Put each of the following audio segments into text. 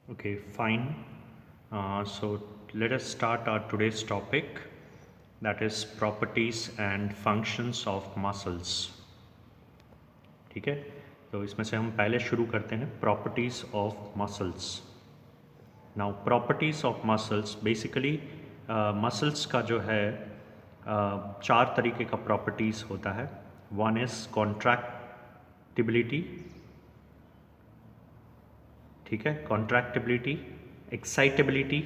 Okay, fine. So let us start our today's topic, that is properties and functions of muscles. ठीक है, तो इसमें से हम पहले शुरू करते हैं properties of muscles. Now properties of muscles basically muscles का जो है चार तरीके का प्रॉपर्टीज होता है. वन इज कॉन्ट्रैक्टिबिलिटी, ठीक है, कॉन्ट्रैक्टिबिलिटी, एक्साइटेबिलिटी,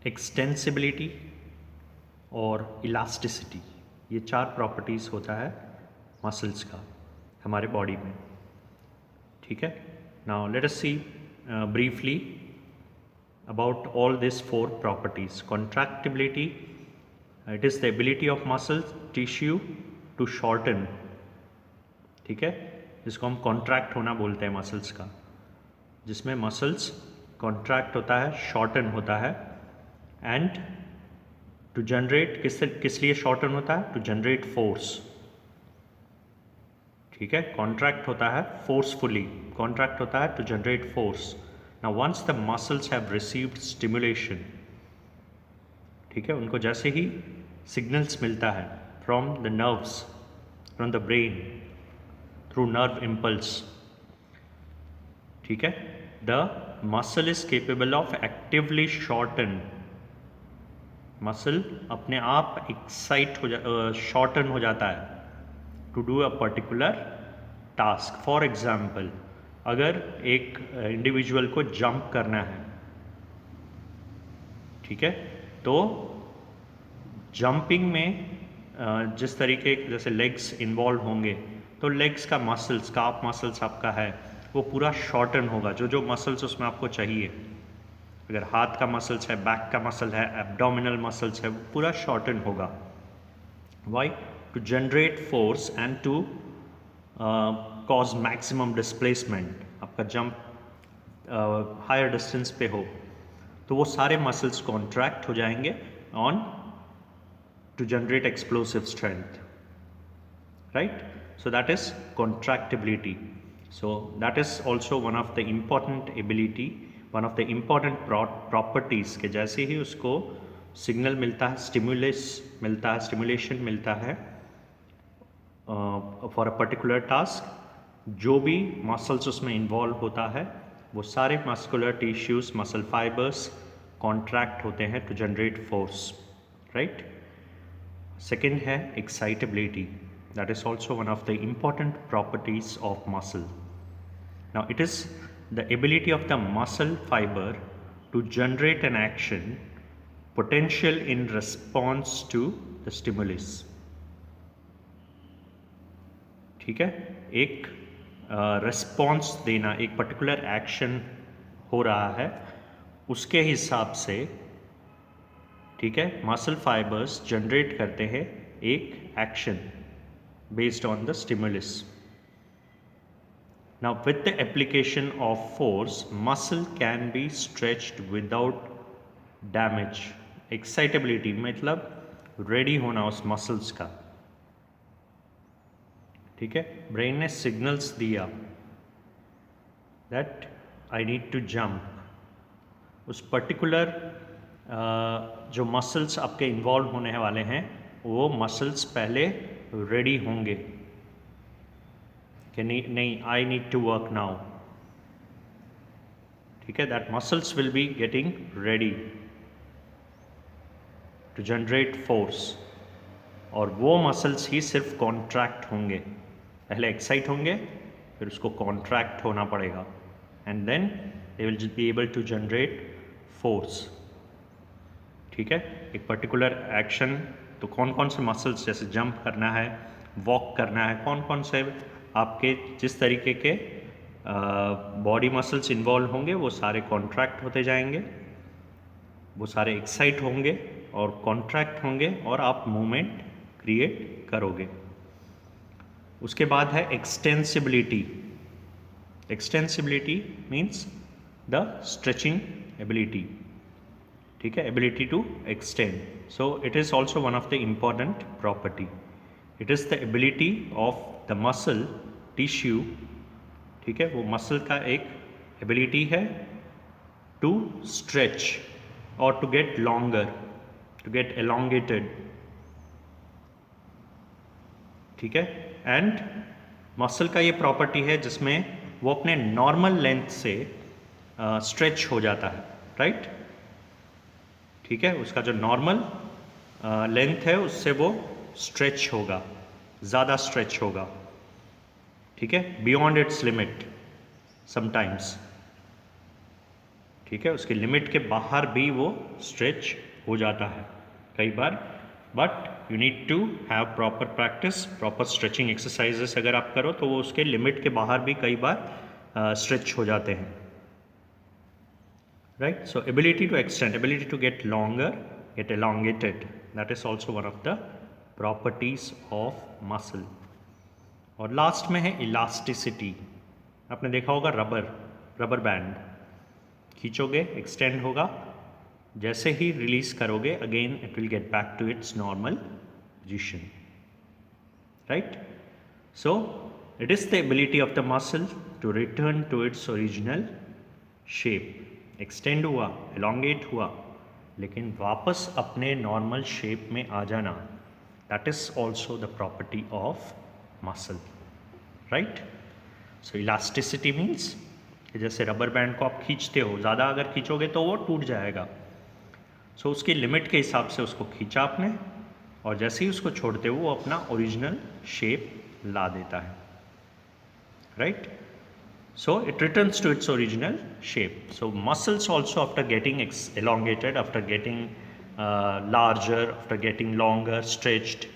एक्सटेंसिबिलिटी और इलास्टिसिटी. ये चार प्रॉपर्टीज़ होता है मसल्स का हमारे बॉडी में. ठीक है, now let us see briefly about all this four properties. Contractibility, it is the ability of muscle tissue to shorten. ठीक है, जिसको हम कॉन्ट्रैक्ट होना बोलते हैं मसल्स का, जिसमें मसल्स कॉन्ट्रैक्ट होता है, शॉर्टन होता है. एंड टू जनरेट, किस लिए शॉर्टन होता है? To generate force. ठीक है, कॉन्ट्रैक्ट होता है फोर्सफुली, कॉन्ट्रैक्ट होता है to generate force. Now once the muscles have received stimulation, ठीक है, उनको जैसे ही सिग्नल्स मिलता है from the nerves, from the brain, through nerve impulse, ठीक है, the muscle is capable of actively shorten. Muscle अपने आप एक्साइट हो शॉर्टन हो जाता है to do a particular task. For example, अगर एक इंडिविजुअल को जंप करना है, ठीक है, तो जंपिंग में जिस तरीके जैसे लेग्स इन्वॉल्व होंगे, तो लेग्स का मसल्स, काफ मसल्स आपका है, वो पूरा शॉर्टन होगा. जो जो मसल्स उसमें आपको चाहिए, अगर हाथ का मसल्स है, बैक का मसल है, एब्डोमिनल मसल्स है, वो पूरा शॉर्टन होगा. Why? To generate force and to cause maximum displacement. आपका जंप हायर डिस्टेंस पे हो तो वो सारे मसल्स कॉन्ट्रैक्ट हो जाएंगे on to generate explosive strength. Right? So that is contractibility. So that is also one of the important ability, one of the important properties के जैसे ही उसको सिग्नल मिलता है, स्टिमुलस मिलता है, स्टिमुलेशन मिलता है फॉर अ पर्टिकुलर टास्क, जो भी मसल्स उसमें इन्वॉल्व होता है वो सारे muscular tissues, muscle fibres contract होते हैं to generate force. Right? Second है excitability. That is also one of the important properties of muscle. Now it is the ability of the muscle fiber to generate an action potential in response to the stimulus. ठीक है, एक response देना, एक particular action हो रहा है उसके हिसाब से, ठीक है, मसल फाइबर्स जनरेट करते हैं एक action based on the stimulus. Now with the application of force, muscle can be stretched without damage. Excitability मतलब रेडी होना उस मसल्स का. ठीक है, ब्रेन ने सिग्नल्स दिया that I need to jump. उस पर्टिकुलर जो मसल्स आपके इन्वॉल्व होने वाले हैं, वो मसल्स पहले रेडी होंगे कि नहीं I need to work now. ठीक है, that muscles will be getting ready to generate force. और वो मसल्स ही सिर्फ कॉन्ट्रैक्ट होंगे, पहले एक्साइट होंगे, फिर उसको कॉन्ट्रैक्ट होना पड़ेगा, and then they will be able to generate force. ठीक है, एक पर्टिकुलर एक्शन, तो कौन कौन से मसल्स, जैसे जंप करना है, वॉक करना है, कौन कौन से आपके जिस तरीके के बॉडी मसल्स इन्वॉल्व होंगे वो सारे कॉन्ट्रैक्ट होते जाएंगे, वो सारे एक्साइट होंगे और कॉन्ट्रैक्ट होंगे और आप मूवमेंट क्रिएट करोगे. उसके बाद है extensibility. Extensibility means the stretching ability. ठीक है, ability to extend. So it is also one of the important property. It is the ability of the muscle tissue, ठीक है, वो मसल का एक एबिलिटी है टू स्ट्रेच और to get longer, to get elongated, ठीक है। एंड मसल का ये प्रॉपर्टी है जिसमें वो अपने नॉर्मल लेंथ से स्ट्रेच हो जाता है, राइट, ठीक है। उसका जो नॉर्मल लेंथ है उससे वो स्ट्रेच होगा, ज़्यादा स्ट्रेच होगा, ठीक है, बियॉन्ड इट्स लिमिट समटाइम्स, ठीक है। उसके लिमिट के बाहर भी वो स्ट्रेच हो जाता है कई बार, but you need to have proper practice, proper stretching exercises अगर आप करो तो वो उसके लिमिट के बाहर भी कई बार स्ट्रेच हो जाते हैं, right. So ability to extend, ability to get longer, get elongated, that is also one of the properties of muscle. और लास्ट में है इलास्टिसिटी। आपने देखा होगा रबर बैंड खींचोगे एक्सटेंड होगा, जैसे ही रिलीज करोगे again it will get back to its normal position, right. So it is the ability of the muscle to return to its original shape. Extend हुआ, एलोंगेट हुआ, लेकिन वापस अपने नॉर्मल शेप में आ जाना, that is also the property of muscle, right. So elasticity means जैसे rubber band को आप खींचते हो, ज़्यादा अगर खींचोगे तो वो टूट जाएगा। सो उसकी लिमिट के हिसाब से उसको खींचा आपने, और जैसे ही उसको छोड़ते हो वो अपना ओरिजिनल शेप ला देता है, right. So it returns to its original shape. So muscles also after getting elongated, after getting larger, after getting longer, stretched,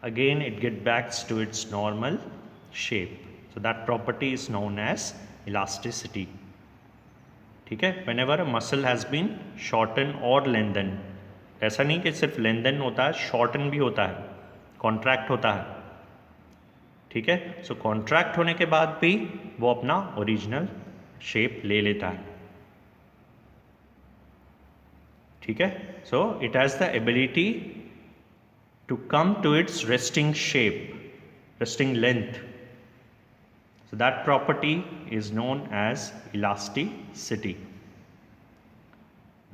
again it get back to its normal shape. So that property is known as elasticity. ठीक है। Whenever a muscle has been shortened or lengthened, ऐसा नहीं कि सिर्फ lengthen होता है, shorten भी होता है, contract होता है, ठीक है। सो कॉन्ट्रैक्ट होने के बाद भी वो अपना ओरिजिनल शेप ले लेता है, ठीक है। So it has the ability to come to its resting shape, resting length. So that property is known as elasticity,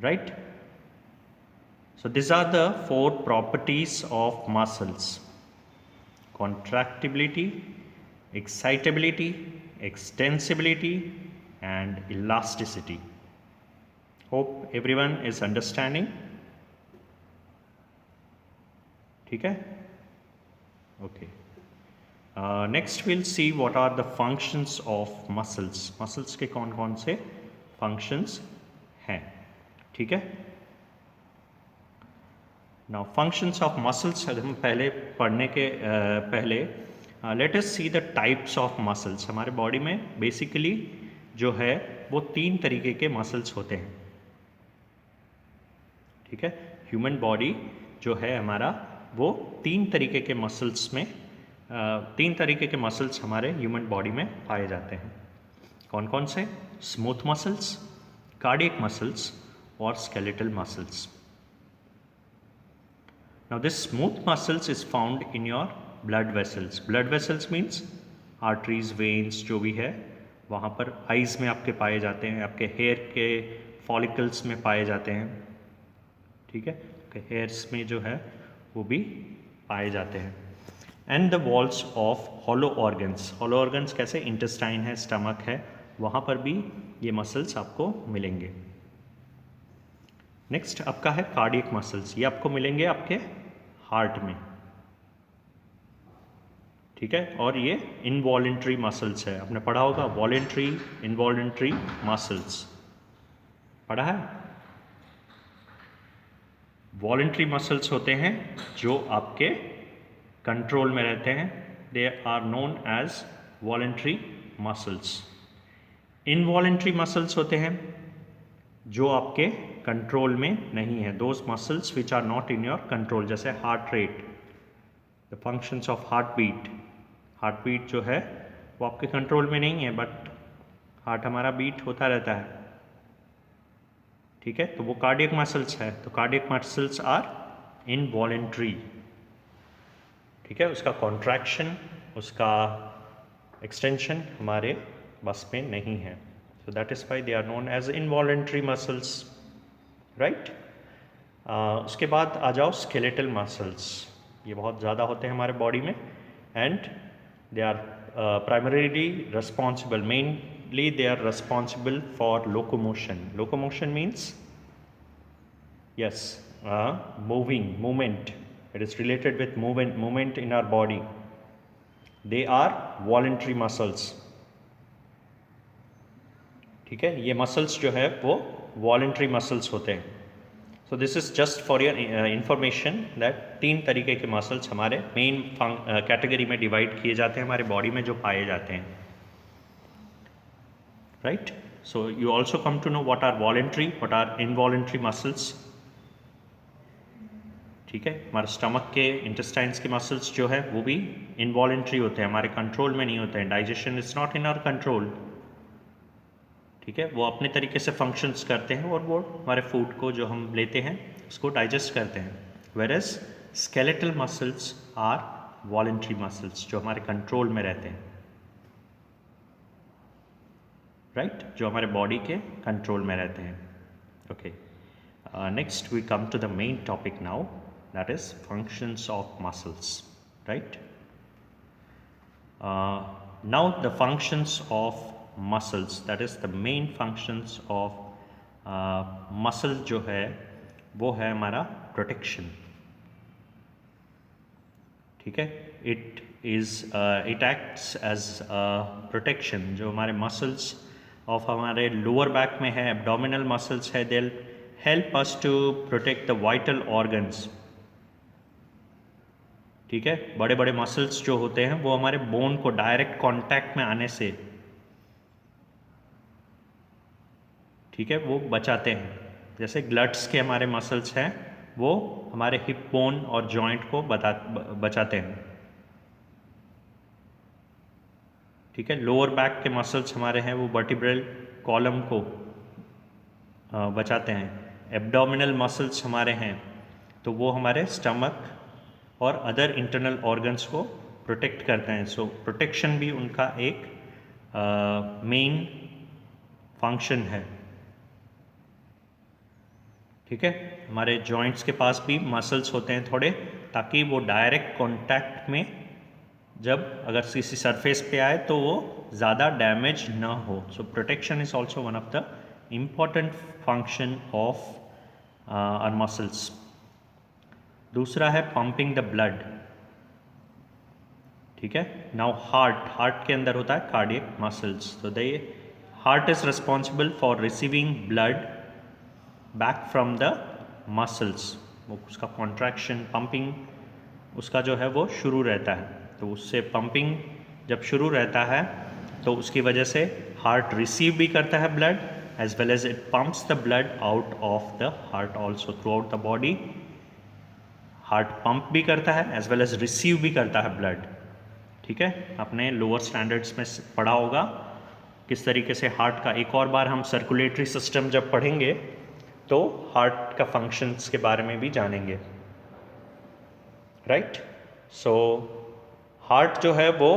right. So this are the 4 properties of muscles: contractibility, excitability, extensibility, and elasticity. Hope everyone is understanding. ठीक है, okay. Next we'll see what are the functions of muscles. Muscles के कौन कौन से functions हैं, ठीक है। Now functions of muscles अगर हम पहले पढ़ने के पहले let us see the types of muscles. हमारे बॉडी में बेसिकली जो है वो 3 तरीके के मसल्स होते हैं, ठीक है। ह्यूमन बॉडी जो है हमारा वो 3 तरीके के मसल्स में 3 तरीके के मसल्स हमारे ह्यूमन बॉडी में पाए जाते हैं। कौन कौन से? स्मूथ मसल्स, कार्डियक मसल्स और skeletal muscles. Now this smooth muscles is found in your blood vessels. Blood vessels means arteries, veins जो भी है वहाँ पर आइज़ में आपके पाए जाते हैं, आपके हेयर के फॉलिकल्स में पाए जाते हैं, ठीक है। हेयर्स में जो है वो भी पाए जाते हैं। And the walls of hollow organs, hollow organs कैसे? इंटेस्टाइन है, स्टमक है, वहाँ पर भी ये मसल्स आपको मिलेंगे। नेक्स्ट आपका है कार्डियक मसल्स, ये आपको मिलेंगे आपके हार्ट में, ठीक है। और ये इनवॉलेंट्री मसल्स है, आपने पढ़ा होगा वॉलेंट्री, इनवॉलेंट्री मसल्स पढ़ा है। वॉलेंट्री मसल्स होते हैं जो आपके कंट्रोल में रहते हैं, they are known as voluntary muscles. Involuntary muscles होते हैं जो आपके कंट्रोल में नहीं है, those muscles which are not in your control, जैसे heart rate, the functions of heart beat. Heart beat जो है वो आपके कंट्रोल में नहीं है, बट हार्ट हमारा बीट होता रहता है, ठीक है। तो वो कार्डियक मसल्स है, तो कार्डियक मसल्स आर इनवॉलेंट्री, ठीक है। उसका कॉन्ट्रैक्शन, उसका एक्सटेंशन हमारे बस में नहीं है, So that is why they are known as involuntary muscles, right? उसके बाद आ जाओ skeletal muscles. ये बहुत ज़्यादा होते हैं हमारे बॉडी में, and they are primarily responsible, mainly they are responsible for locomotion. Locomotion means, yes, movement. It is related with movement in our body. They are voluntary muscles. ठीक है, ये मसल्स जो है वो वॉलंटरी मसल्स होते हैं. So this is just for your information that 3 तरीके के मसल्स हमारे मेन कैटेगरी में डिवाइड किए जाते हैं हमारे बॉडी में, जो पाए जाते हैं, right. So you also come to know what are voluntary, what are involuntary muscles. ठीक है, हमारे स्टमक के इंटेस्टाइन्स के मसल्स जो है वो भी इनवॉलंटरी होते हैं, हमारे कंट्रोल में नहीं होते हैं. Digestion is not in our control. ठीक है, वो अपने तरीके से फंक्शंस करते हैं और वो हमारे फूड को जो हम लेते हैं उसको डाइजेस्ट करते हैं. Whereas skeletal muscles are voluntary muscles, जो हमारे कंट्रोल में रहते हैं, राइट, जो हमारे बॉडी के कंट्रोल में रहते हैं. Okay, next we come to the main topic now, that is functions of muscles, right. Now the functions of muscles, that is the main functions of muscle जो है वो है हमारा प्रोटेक्शन. ठीक है, इट एक्ट्स एज प्रोटेक्शन. जो हमारे muscles of हमारे लोअर बैक में है, एब्डोमिनल मसल्स है, they help us to protect the vital organs. ठीक है, बड़े बड़े मसल्स जो होते हैं वो हमारे बोन को डायरेक्ट कांटेक्ट में आने से, ठीक है, वो बचाते हैं. जैसे ग्लट्स के हमारे मसल्स हैं वो हमारे हिप बोन और जॉइंट को बचाते हैं. ठीक है, लोअर बैक के मसल्स हमारे हैं वो वर्टिब्रल कॉलम को बचाते हैं. एब्डोमिनल मसल्स हमारे हैं तो वो हमारे स्टमक और अदर इंटरनल ऑर्गन्स को प्रोटेक्ट करते हैं. सो प्रोटेक्शन भी उनका एक मेन फंक्शन है. ठीक है, हमारे जॉइंट्स के पास भी मसल्स होते हैं थोड़े, ताकि वो डायरेक्ट कांटेक्ट में जब अगर किसी सरफेस पे आए तो वो ज़्यादा डैमेज ना हो. So protection is also one of the important function of our muscles. दूसरा है पंपिंग द ब्लड. ठीक है, नाउ हार्ट के अंदर होता है कार्डियक मसल्स. तो the heart is responsible for receiving blood back from the muscles. वो उसका कॉन्ट्रैक्शन, पंपिंग उसका जो है वो शुरू रहता है. तो उससे पंपिंग जब शुरू रहता है तो उसकी वजह से हार्ट रिसीव भी करता है blood, as well as it pumps the blood out of the heart also throughout the body. Heart pump भी करता है एज वेल एज रिसीव भी करता है ब्लड. ठीक है, अपने लोअर स्टैंडर्ड्स में पढ़ा होगा किस तरीके से हार्ट का. एक और बार हम सर्कुलेटरी सिस्टम जब पढ़ेंगे तो हार्ट का फंक्शंस के बारे में भी जानेंगे, राइट. सो हार्ट जो है वो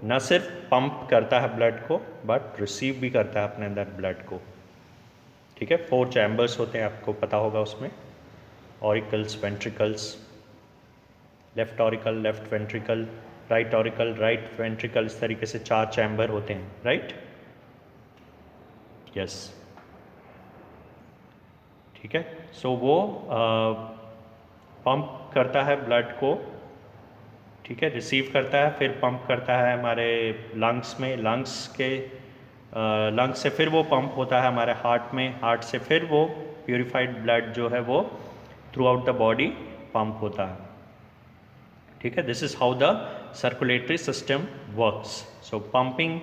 न सिर्फ पंप करता है ब्लड को, बट रिसीव भी करता है अपने अंदर ब्लड को. ठीक है, 4 चैम्बर्स होते हैं, आपको पता होगा उसमें. Auricles, ventricles, left auricle, left ventricle, right auricle, right ventricle, इस तरीके से 4 चैम्बर होते हैं, राइट. यस, ठीक है. सो वो पंप करता है ब्लड को, ठीक है, रिसीव करता है, फिर पंप करता है हमारे लंग्स में, लंग्स से फिर वो पंप होता है हमारे हार्ट में, हार्ट से फिर वो प्योरीफाइड ब्लड जो है वो throughout the body pump होता है. ठीक है, this is how the circulatory system works. So pumping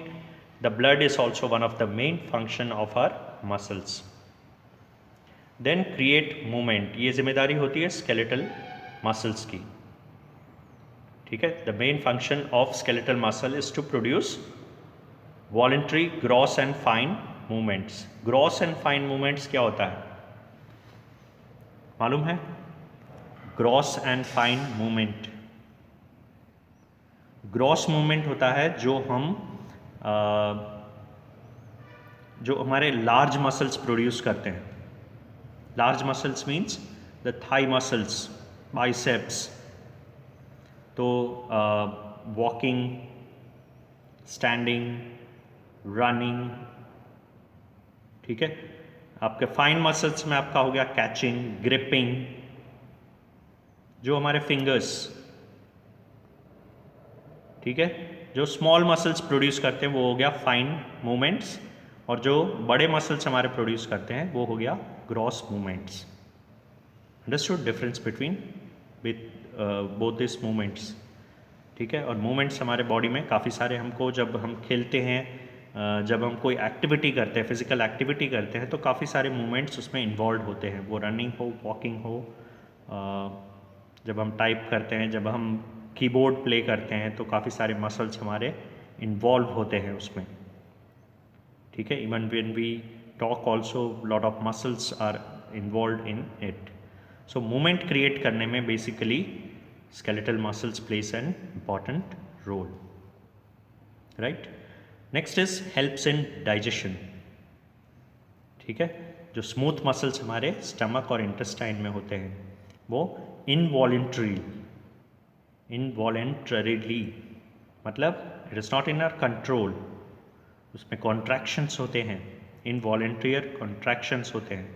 the blood is also one of the main function of our muscles. Then create movement, ये जिम्मेदारी होती है स्केलेटल मसल्स की. ठीक है, the main function of skeletal muscle is to produce voluntary gross and fine movements. Gross and fine movements क्या होता है मालूम है? Gross and fine movement, gross movement होता है जो हम जो हमारे लार्ज मसल्स प्रोड्यूस करते हैं। Large muscles means the thigh muscles, biceps. तो वॉकिंग, स्टैंडिंग, रनिंग, ठीक है। आपके फाइन मसल्स में आपका हो गया कैचिंग, ग्रिपिंग, जो हमारे फिंगर्स, ठीक है। जो स्मॉल मसल्स प्रोड्यूस करते हैं वो हो गया फाइन मूवमेंट्स, और जो बड़े मसल्स हमारे प्रोड्यूस करते हैं वो हो गया gross movements. Understood difference between both this movements, ठीक है। और मूवमेंट्स हमारे बॉडी में काफ़ी सारे, हमको जब हम खेलते हैं, जब हम कोई एक्टिविटी करते हैं, फिजिकल एक्टिविटी करते हैं, तो काफ़ी सारे मूवमेंट्स उसमें इन्वॉल्व होते हैं, वो रनिंग हो, वॉकिंग हो, जब हम टाइप करते हैं, जब हम कीबोर्ड प्ले करते हैं, तो काफ़ी सारे मसल्स हमारे इन्वॉल्व होते हैं उसमें, ठीक है। Even when we talk also lot of muscles are involve in it. So movement create करने में basically skeletal muscles plays an important role, right? Next is helps in digestion, ठीक है। जो स्मूथ मसल्स हमारे स्टमक और intestine में होते हैं वो इनवॉलेंटरीली, मतलब it is not in our control, उसमें कॉन्ट्रैक्शंस होते हैं, इनवॉलेंट्रियर कॉन्ट्रैक्शंस होते हैं,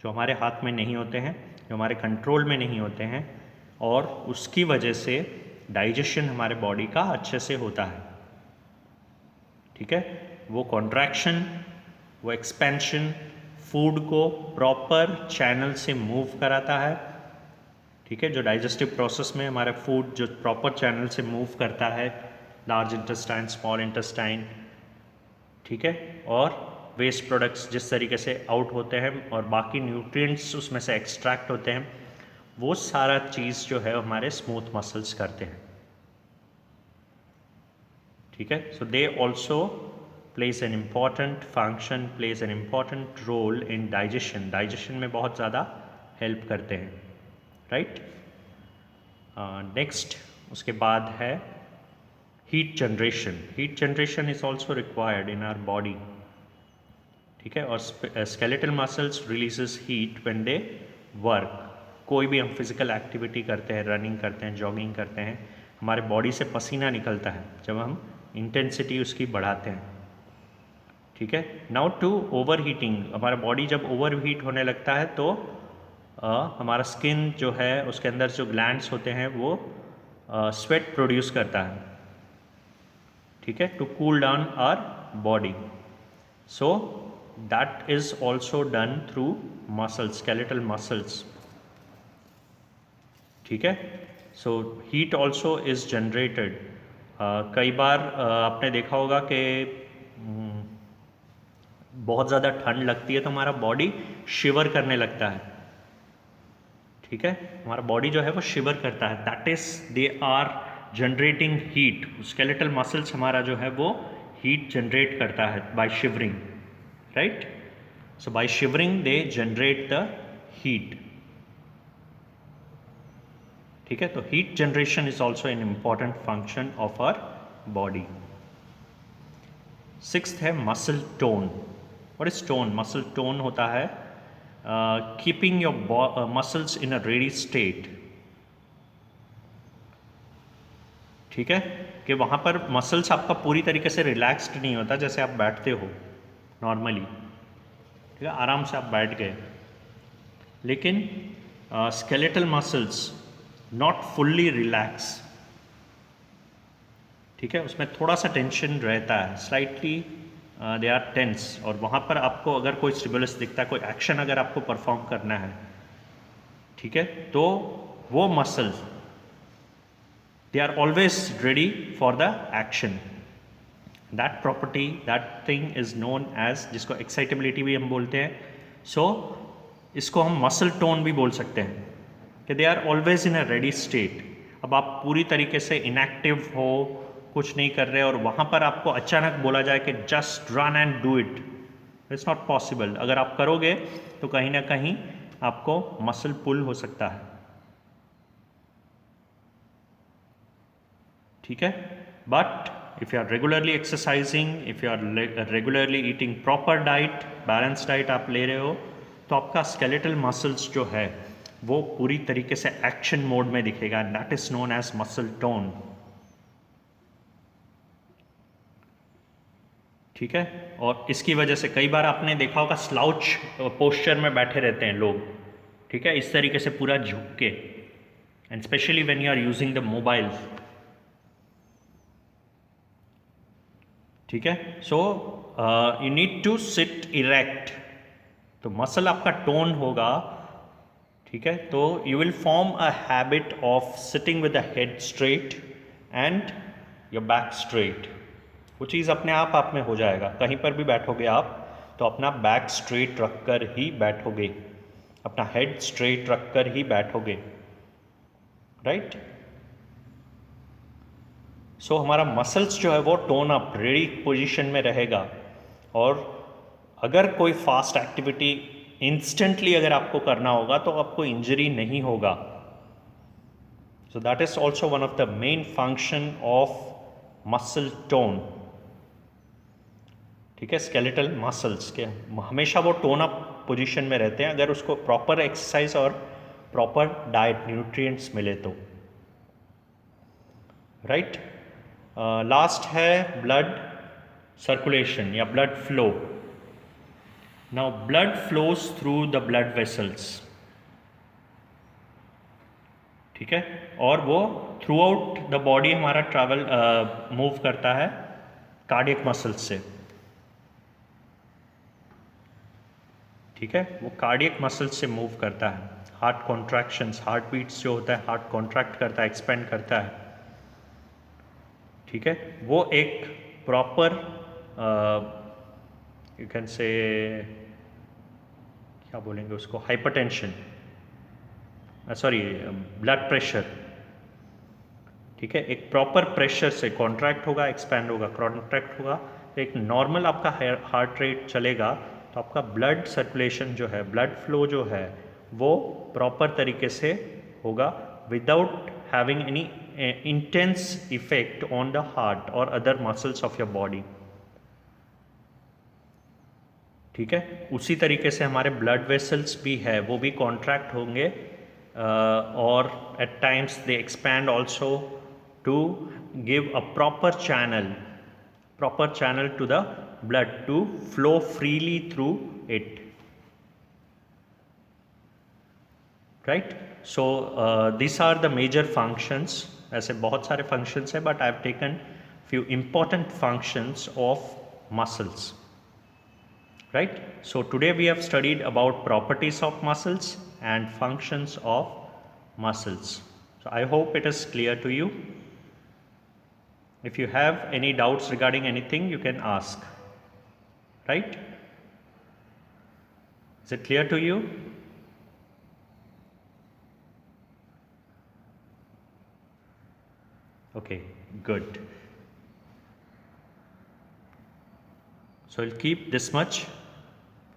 जो हमारे हाथ में नहीं होते हैं, जो हमारे कंट्रोल में नहीं होते हैं, और उसकी वजह से डाइजेशन हमारे बॉडी का अच्छे से होता है, ठीक है। वो कॉन्ट्रैक्शन, वो एक्सपेंशन फूड को प्रॉपर चैनल से मूव कराता है, ठीक है। जो डाइजेस्टिव प्रोसेस में हमारा फूड जो प्रॉपर चैनल से मूव करता है, लार्ज इंटेस्टाइन, स्मॉल इंटेस्टाइन, ठीक है, और वेस्ट प्रोडक्ट्स जिस तरीके से आउट होते हैं और बाकी न्यूट्रिएंट्स उसमें से एक्सट्रैक्ट होते हैं, वो सारा चीज़ जो है हमारे स्मूथ मसल्स करते हैं, ठीक है। So they also plays an important function, plays an important role in digestion, digestion में बहुत ज़्यादा हेल्प करते हैं, राइट। नेक्स्ट उसके बाद है heat generation. Heat generation is also required in our body, ठीक है। और skeletal muscles releases heat when they work. कोई भी हम फिजिकल एक्टिविटी करते हैं, रनिंग करते हैं, जॉगिंग करते हैं, हमारे बॉडी से पसीना निकलता है जब हम इंटेंसिटी उसकी बढ़ाते हैं, ठीक है। नाउ टू ओवर हीटिंग, हमारा बॉडी जब ओवर हीट होने लगता है तो हमारा स्किन जो है उसके अंदर जो ग्लैंड्स होते हैं वो स्वेट प्रोड्यूस करता है, ठीक है, to cool down our body. So that is also done through muscles, skeletal muscles, ठीक है। So heat also is generated. कई बार आपने देखा होगा कि बहुत ज़्यादा ठंड लगती है तो हमारा बॉडी शिवर करने लगता है, ठीक है। हमारा बॉडी जो है वो शिवर करता है, that is they are generating heat. Skeletal muscles हमारा जो है वो हीट जनरेट करता है by shivering, right. So by shivering they generate the heat, ठीक है। तो heat generation is also an important function of our body. Sixth है muscle tone. What is tone? Muscle tone होता है keeping your muscles in a ready state, ठीक है, कि वहाँ पर मसल्स आपका पूरी तरीके से रिलैक्स्ड नहीं होता जैसे आप बैठते हो नॉर्मली, ठीक है, आराम से आप बैठ गए, लेकिन skeletal muscles not fully relax, ठीक है, उसमें थोड़ा सा टेंशन रहता है, स्लाइटली दे आर टेंस, और वहाँ पर आपको अगर कोई स्टिमुलस दिखता है, कोई एक्शन अगर आपको परफॉर्म करना है, ठीक है, तो वो muscles they are always ready for the action. That property, that thing is known as, जिसको एक्साइटेबिलिटी भी हम बोलते हैं। सो इसको हम मसल टोन भी बोल सकते हैं कि they are always in a ready state. अब आप पूरी तरीके से इनएक्टिव हो, कुछ नहीं कर रहे, और वहाँ पर आपको अचानक बोला जाए कि just run and do it, it's not possible. अगर आप करोगे तो कहीं ना कहीं आपको मसल पुल हो सकता है, ठीक है। But if you are regularly exercising, if you are regularly eating proper diet, balanced diet आप ले रहे हो, तो आपका skeletal muscles जो है वो पूरी तरीके से एक्शन मोड में दिखेगा, and that is known as muscle tone. ठीक है, और इसकी वजह से कई बार आपने देखा होगा स्लाउच पोस्चर में बैठे रहते हैं लोग, ठीक है, इस तरीके से पूरा झुक के, and specially when you are using the mobile. ठीक है, so you need to sit erect, तो मसल आपका टोन होगा. ठीक है, तो you will form a habit of sitting with the head straight and your back straight. वो चीज़ अपने आप में हो जाएगा. कहीं पर भी बैठोगे आप तो अपना बैक स्ट्रेट रखकर ही बैठोगे, अपना हेड स्ट्रेट रखकर ही बैठोगे, राइट. सो हमारा मसल्स जो है वो टोन अप, रेडी पोजीशन में रहेगा. और अगर कोई फास्ट एक्टिविटी इंस्टेंटली अगर आपको करना होगा तो आपको इंजरी नहीं होगा. सो that is also one of the main function of muscle tone. ठीक है, स्केलेटल मसल्स के हमेशा वो टोन अप पोजीशन में रहते हैं अगर उसको प्रॉपर एक्सरसाइज और प्रॉपर डाइट, न्यूट्रिएंट्स मिले तो, राइट. लास्ट है ब्लड सर्कुलेशन या blood flow. Now blood flows through the blood vessels. ठीक है, और वो थ्रू आउट द बॉडी हमारा ट्रैवल मूव करता है कार्डियक मसल्स से. ठीक है, वो कार्डियक मसल्स से मूव करता है. हार्ट कॉन्ट्रैक्शंस, हार्ट बीट्स जो होता है, हार्ट कॉन्ट्रैक्ट करता है, एक्सपेंड करता है. ठीक है, वो एक प्रॉपर यू कैन से, क्या बोलेंगे उसको, हाइपरटेंशन, सॉरी ब्लड प्रेशर. ठीक है, एक प्रॉपर प्रेशर से कॉन्ट्रैक्ट होगा, एक्सपैंड होगा, कॉन्ट्रैक्ट होगा. तो एक नॉर्मल आपका हार्ट रेट चलेगा तो आपका ब्लड सर्कुलेशन जो है, ब्लड फ्लो जो है वो प्रॉपर तरीके से होगा without having any intense effect on the heart और other muscles of your body. ठीक है, उसी तरीके से हमारे ब्लड वेसल्स भी है, वो भी कॉन्ट्रैक्ट होंगे और at times they expand also to give a proper channel to the blood to flow freely through it, right. So these are the major functions. ऐसे बहुत सारे functions है, but I have taken few important functions of muscles, right. So today we have studied about properties of muscles and functions of muscles. So I hope it is clear to you. If you have any doubts regarding anything, you can ask, right. Is it clear to you? Okay, good. So I'll keep this much.